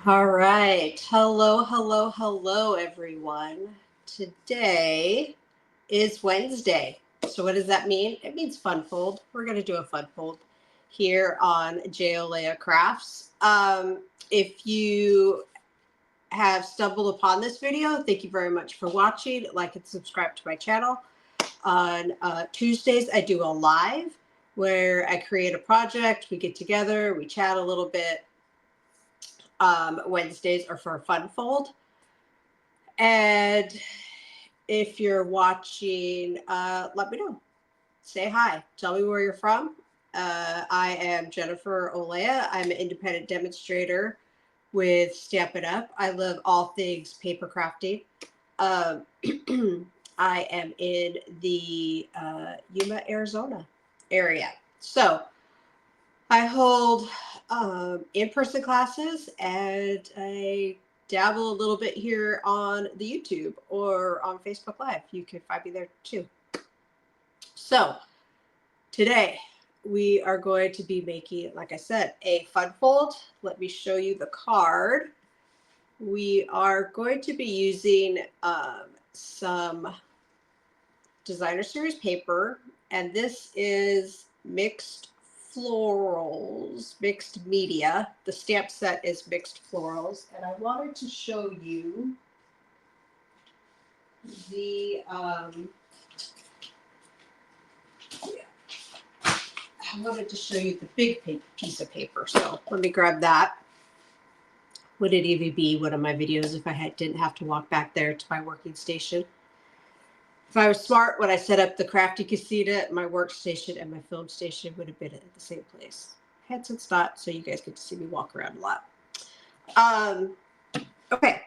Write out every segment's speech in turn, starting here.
All right. Hello, hello, hello, everyone. Today is Wednesday. So, what does that mean? It means fun fold. We're going to do a fun fold here on Leah Crafts. If you have stumbled upon this video, thank you very much for watching. Like and subscribe to my channel. On Tuesdays, I do a live where I create a project. We get together, we chat a little bit. Wednesdays are for a fun fold. And if you're watching, let me know. Say hi. Tell me where you're from. I am Jennifer Olea. I'm an independent demonstrator with Stampin' Up. I love all things paper crafting. I am in the Yuma, Arizona area. So I hold in-person classes, and I dabble a little bit here on the YouTube or on Facebook Live. You can find me there too. So today we are going to be making, like I said, a fun fold. Let me show you the card. We are going to be using some designer series paper, and this is mixed florals, mixed media. The stamp set is mixed florals, and I wanted to show you the the big piece of paper. So let me grab that. Would it even be one of my videos if I didn't have to walk back there to my working station? If I was smart, when I set up the crafty casita, my workstation and my film station would have been at the same place. Hence it's not, so you guys get to see me walk around a lot. Okay,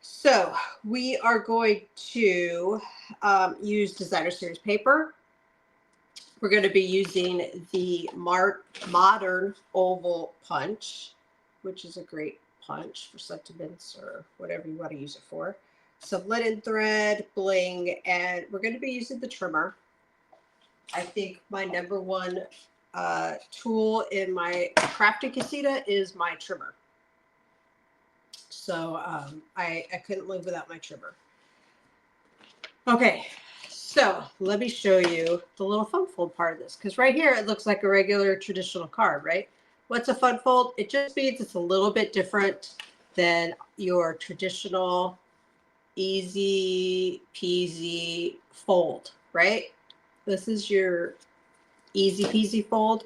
so we are going to use designer series paper. We're going to be using the modern oval punch, which is a great punch for sentiments or whatever you want to use it for. Some linen thread, bling, and we're going to be using the trimmer. I think my number one tool in my crafting casita is my trimmer. So I couldn't live without my trimmer. Okay, so let me show you the little fun fold part of this, because right here it looks like a regular traditional card, right? What's a fun fold? It just means it's a little bit different than your traditional easy peasy fold, right? This is your easy peasy fold.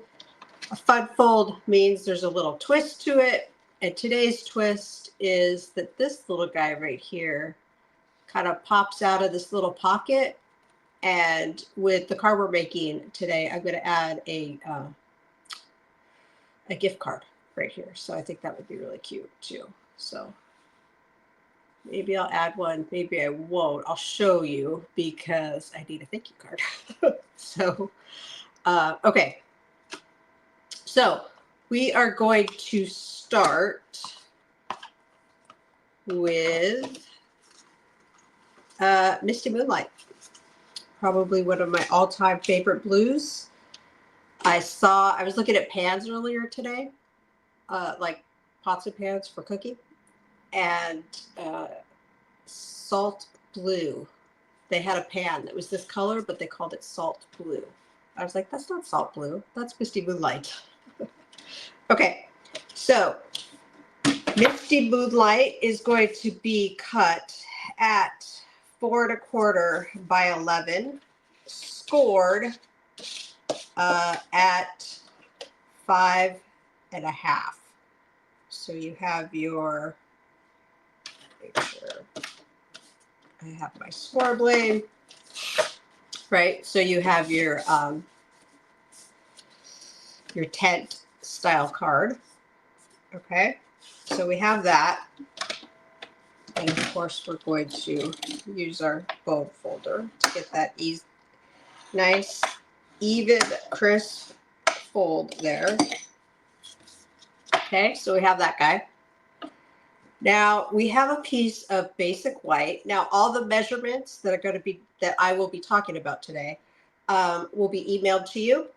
A fun fold means there's a little twist to it, and today's twist is that this little guy right here kind of pops out of this little pocket. And with the card we're making today, I'm going to add a gift card right here. So I think that would be really cute too. So maybe I'll add one. Maybe I won't. I'll show you because I need a thank you card. So, okay. So we are going to start with Misty Moonlight. Probably one of my all-time favorite blues. I was looking at pans earlier today, like pots and pans for cooking, and salt blue. They had a pan that was this color, but they called it salt blue. I was like, that's not salt blue. That's Misty Moonlight. Okay, so Misty Moonlight is going to be cut at 4 1/4 by 11, scored at 5 1/2. So you have your, make sure I have my score blade, right? So you have your tent style card. Okay, so we have that. And of course, we're going to use our bone folder to get that nice, even, crisp fold there. Okay, so we have that guy. Now we have a piece of basic white. Now all the measurements that I will be talking about today will be emailed to you.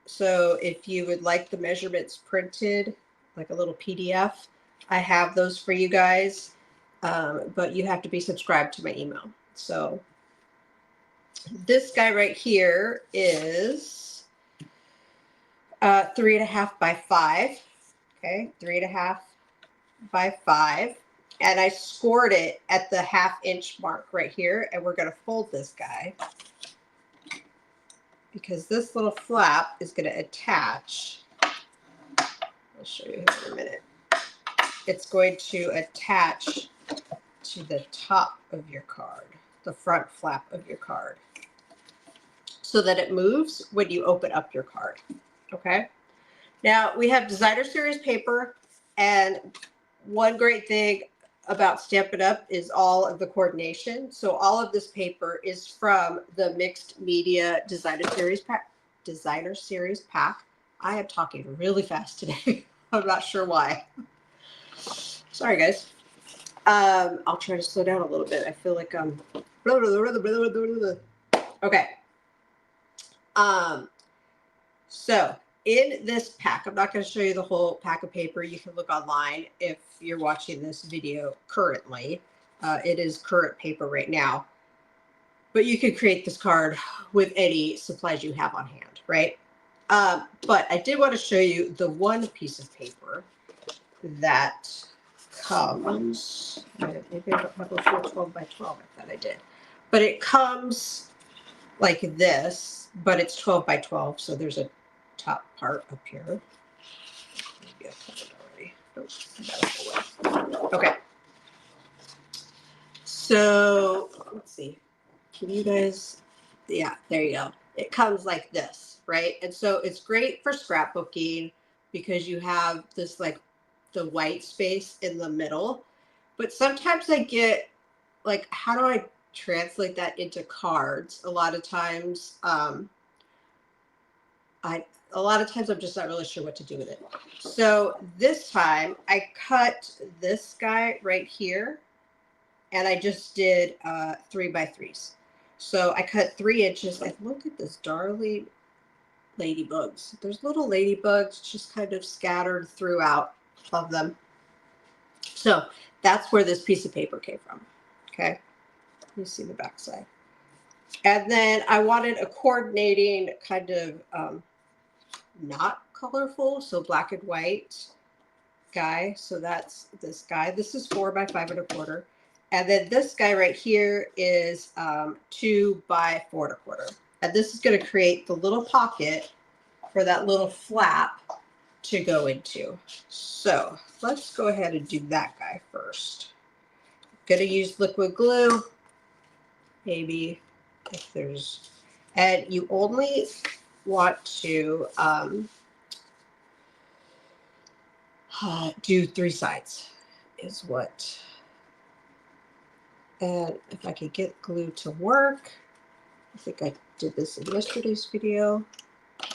So if you would like the measurements printed, like a little PDF, I have those for you guys, but you have to be subscribed to my email. So this guy right here is 3.5 by 5. Okay, 3.5 by 5. And I scored it at the 1/2 inch mark right here. And we're going to fold this guy because this little flap is going to attach. I'll show you here in a minute. It's going to attach to the top of your card, the front flap of your card, so that it moves when you open up your card. Okay. Now we have designer series paper, and one great thing about Stampin' Up is all of the coordination. So all of this paper is from the Mixed Media Designer Series pack. I am talking really fast today. I'm not sure why. Sorry, guys. I'll try to slow down a little bit. I feel like I'm. Okay. So in this pack, I'm not going to show you the whole pack of paper. You can look online if you're watching this video currently. It is current paper right now. But you can create this card with any supplies you have on hand, right? But I did want to show you the one piece of paper that comes. Maybe I don't have a full 12 by 12. I thought I did. But it comes like this, but it's 12 by 12. So there's a top part up here. Maybe I've cut it already. Nope, okay. So let's see. Can you guys? Yeah, there you go. It comes like this, right? And so it's great for scrapbooking because you have this like the white space in the middle. But sometimes I get like, how do I translate that into cards? A lot of times, a lot of times I'm just not really sure what to do with it. So this time I cut this guy right here, and I just did 3 by 3s. So I cut 3 inches, and look at this darling ladybugs. There's little ladybugs just kind of scattered throughout of them. So that's where this piece of paper came from. Okay, you see the back side. And then I wanted a coordinating kind of not colorful, so black and white guy. So that's this guy. This is 4 by 5 1/4. And then this guy right here is 2 by 4 1/4. And this is going to create the little pocket for that little flap to go into. So let's go ahead and do that guy first. I'm going to use liquid glue, maybe if there's, and you only want to do 3 sides is what. And if I could get glue to work, I think I did this in yesterday's video. I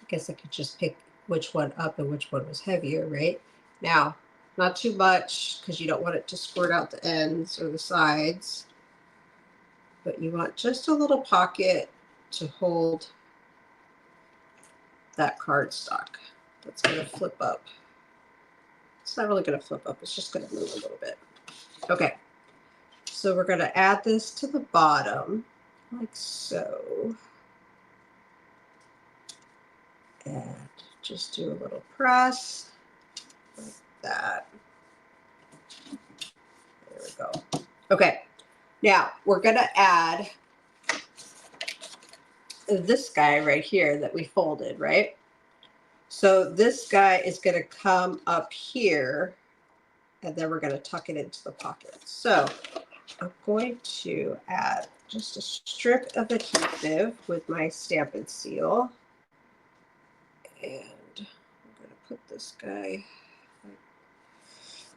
guess I could just pick which one up and which one was heavier, right? Now, not too much because you don't want it to squirt out the ends or the sides, but you want just a little pocket to hold that cardstock that's going to flip up. It's not really going to flip up. It's just going to move a little bit. Okay. So we're going to add this to the bottom like so. And just do a little press like that. There we go. Okay. Now we're going to add this guy right here that we folded, right? So this guy is going to come up here, and then we're going to tuck it into the pocket. So I'm going to add just a strip of adhesive with my Stampin' Seal. And I'm going to put this guy.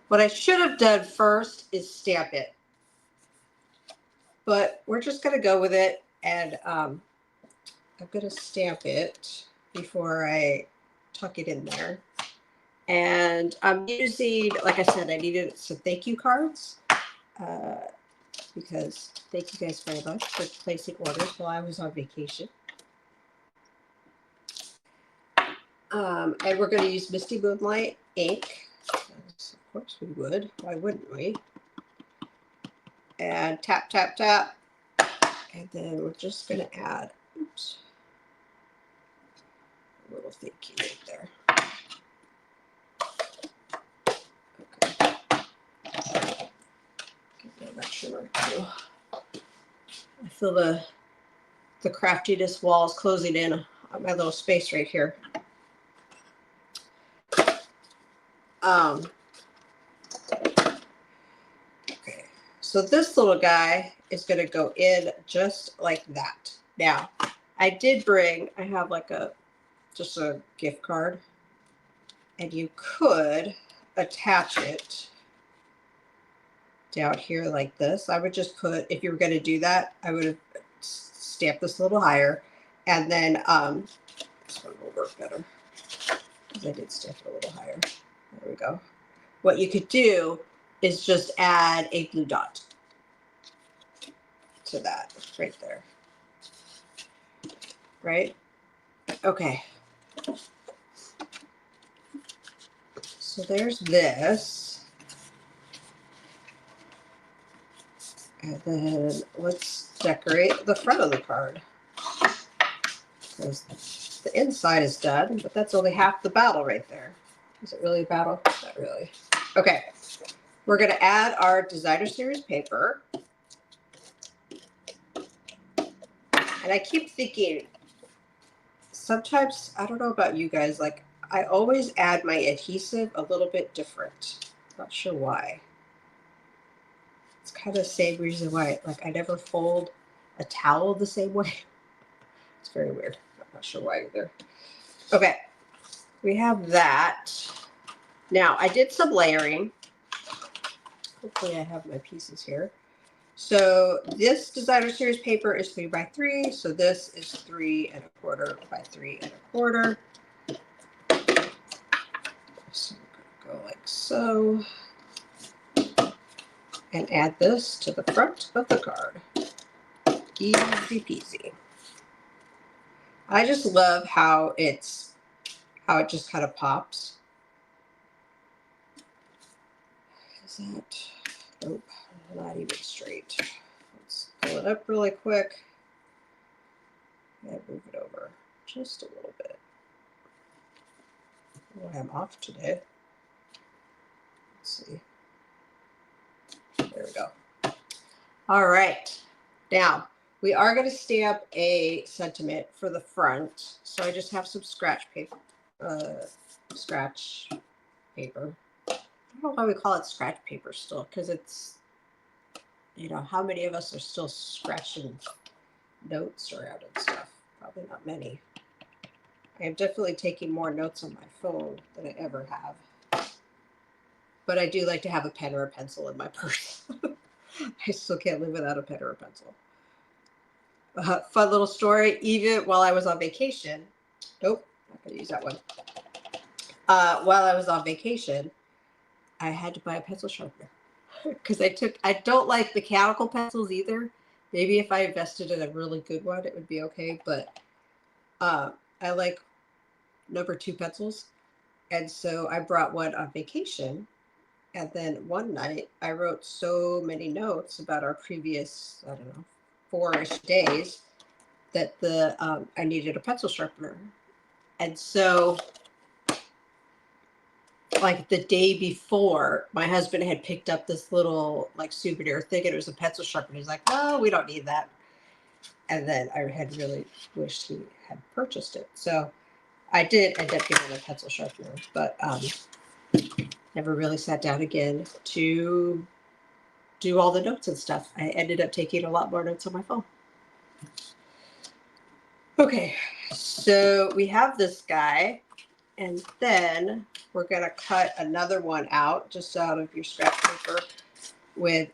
What I should have done first is stamp it. But we're just going to go with it. And I'm going to stamp it before I tuck it in there. And I'm using, like I said, I needed some thank you cards. Because thank you guys very much for placing orders while I was on vacation. And we're going to use Misty Moonlight ink. course we would. Why wouldn't we? And tap, tap, tap. And then we're just going to add, oops, a little thank you right there. Okay. Get that trimmer too. I feel the craftiness wall is closing in on my little space right here. Okay, so this little guy is going to go in just like that. Now, I did bring, I have like just a gift card, and you could attach it down here like this. I would just put, if you were going to do that, I would have stamped this a little higher, and then this one will work better because I did stamp it a little higher. There we go. What you could do is just add a blue dot to that right there. Right? Okay. So there's this. And then let's decorate the front of the card. Because the inside is done, but that's only half the battle right there. Is it really a battle? Not really. Okay. We're going to add our designer series paper. And I keep thinking, sometimes, I don't know about you guys, like I always add my adhesive a little bit different. Not sure why. It's kind of the same reason why, like I never fold a towel the same way. It's very weird. I'm not sure why either. Okay, we have that. Now I did some layering. Hopefully I have my pieces here. So this designer series paper is 3 by 3. So this is 3 1/4 by 3 1/4. So I'm going to go like so. And add this to the front of the card. Easy peasy. I just love how it just kind of pops. Is that, nope, not even straight. Let's pull it up really quick and move it over just a little bit. Oh, I'm off today. Let's see. There we go. All right. Now, we are going to stamp a sentiment for the front. So I just have some scratch paper. Scratch paper. I don't know why we call it scratch paper still, because it's, you know, how many of us are still scratching notes around and stuff? Probably not many. I am definitely taking more notes on my phone than I ever have. But I do like to have a pen or a pencil in my purse. I still can't live without a pen or a pencil. Fun little story, even while I was on vacation. Nope, not going to use that one. While I was on vacation, I had to buy a pencil sharpener. Because I don't like mechanical pencils either. Maybe if I invested in a really good one, it would be okay. But I like number 2 pencils. And so I brought one on vacation. And then one night I wrote so many notes about our previous, I don't know, 4-ish days that I needed a pencil sharpener. And so like the day before, my husband had picked up this little like souvenir thing, and it was a pencil sharpener. He's like, "No, we don't need that." And then I had really wished he had purchased it. So I did end up getting a pencil sharpener, but never really sat down again to do all the notes and stuff. I ended up taking a lot more notes on my phone. Okay, so we have this guy. And then we're going to cut another one out, just out of your scrap paper, with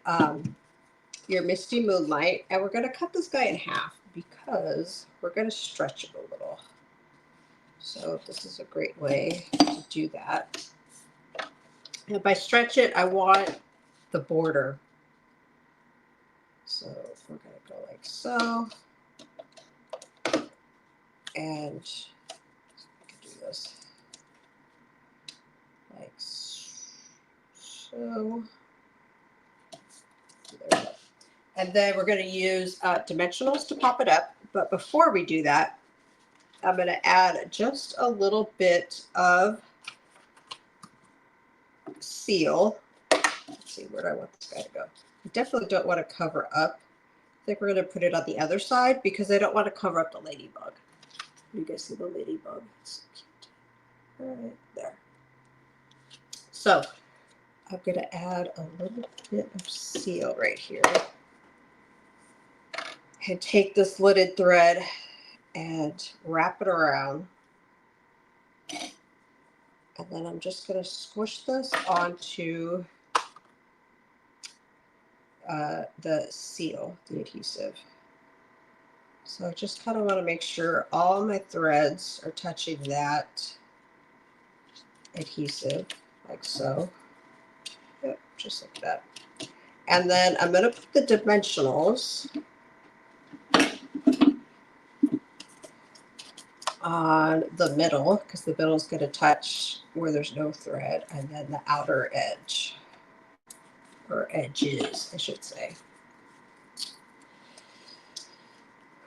your Misty Moonlight. And we're going to cut this guy in half because we're going to stretch it a little. So this is a great way to do that. And by stretch it, I want the border. So we're going to go like so. And I can do this like go. There we go. And then we're going to use dimensionals to pop it up. But before we do that, I'm going to add just a little bit of seal. Let's see, where do I want this guy to go? I definitely don't want to cover up. I think we're going to put it on the other side because I don't want to cover up the ladybug. You guys see the ladybug? It's so cute. Right there. So I'm going to add a little bit of seal right here. And take this lidded thread and wrap it around. And then I'm just going to squish this onto the seal, the adhesive. So I just kind of want to make sure all my threads are touching that adhesive, like so. Yep, just like that. And then I'm going to put the dimensionals on the middle because the middle is going to touch where there's no thread, and then the outer edge, or edges, I should say.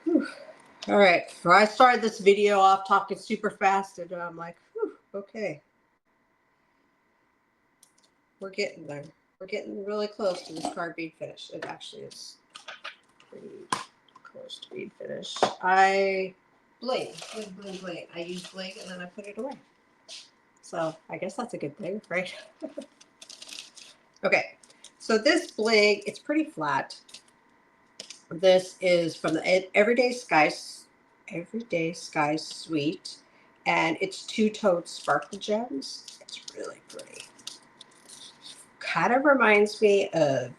Whew. All right, so I started this video off talking super fast, and I'm like, whew, okay. We're getting there. We're getting really close to this card being finished. It actually is pretty close to being finished. I bling, bling, bling, bling. I use bling and then I put it away. So I guess that's a good thing, right? Okay, so this bling, it's pretty flat. This is from the Everyday Sky Suite, and it's two-toned sparkle gems. It's really pretty. Kind of reminds me of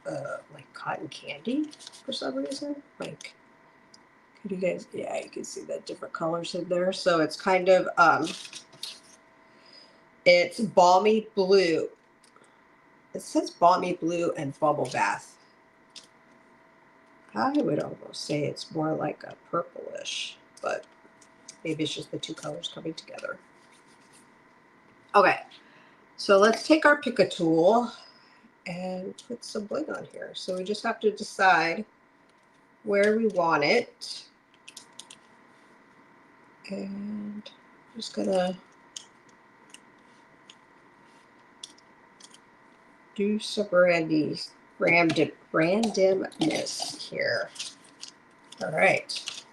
like cotton candy for some reason. Like, could you guys? Yeah, you can see the different colors in there. So it's kind of it's balmy blue. It says balmy blue and bubble bath. I would almost say it's more like a purplish, but maybe it's just the two colors coming together. Okay, so let's take our pick a tool and put some bling on here. So we just have to decide where we want it. And I'm just gonna do some randomness here. All right.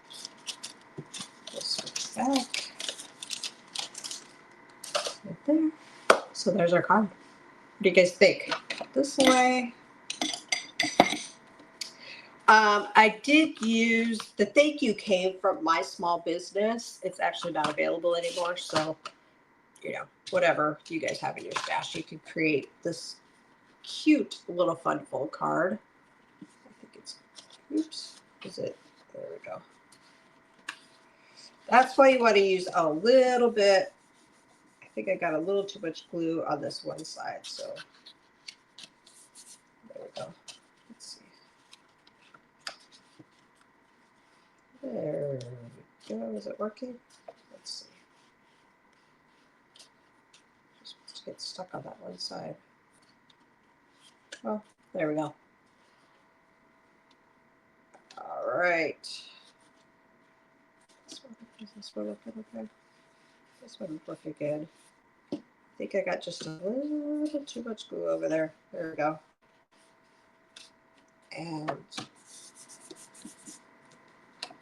Let's switch back. Right there. So there's our card. What do you guys think? Cut this away. I did use the thank you came from my small business. It's actually not available anymore. So, you know, whatever you guys have in your stash, you can create this cute little fun fold card. I think it's, oops, is it? There we go. That's why you want to use a little bit. I think I got a little too much glue on this one side. So there we go. Let's see. There we go. Is it working? Let's see. Just get stuck on that one side. Oh, there we go. All right. Does this one look okay? This one's looking good. I think I got just a little too much glue over there. There we go. And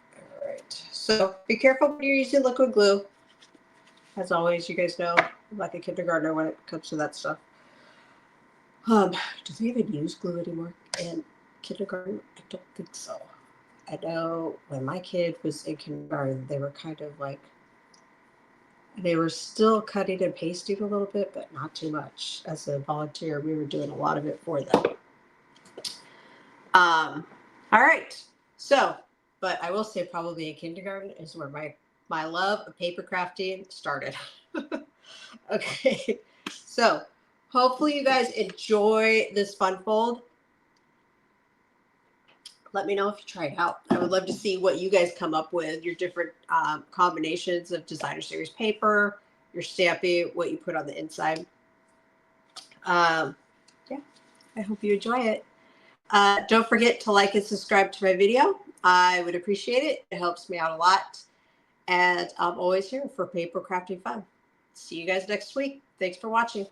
all right. So be careful when you're using liquid glue. As always, you guys know I'm like a kindergartner when it comes to that stuff. Do they even use glue anymore in kindergarten? I don't think so. I know when my kid was in kindergarten, they were kind of like, they were still cutting and pasting a little bit, but not too much. As a volunteer, we were doing a lot of it for them. All right. So, but I will say probably in kindergarten is where my love of paper crafting started. Okay. So hopefully you guys enjoy this fun fold. Let me know if you try it out. I would love to see what you guys come up with, your different combinations of designer series paper, your stamping, what you put on the inside. I hope you enjoy it. Don't forget to like and subscribe to my video. I would appreciate it. It helps me out a lot. And I'm always here for paper crafting fun. See you guys next week. Thanks for watching.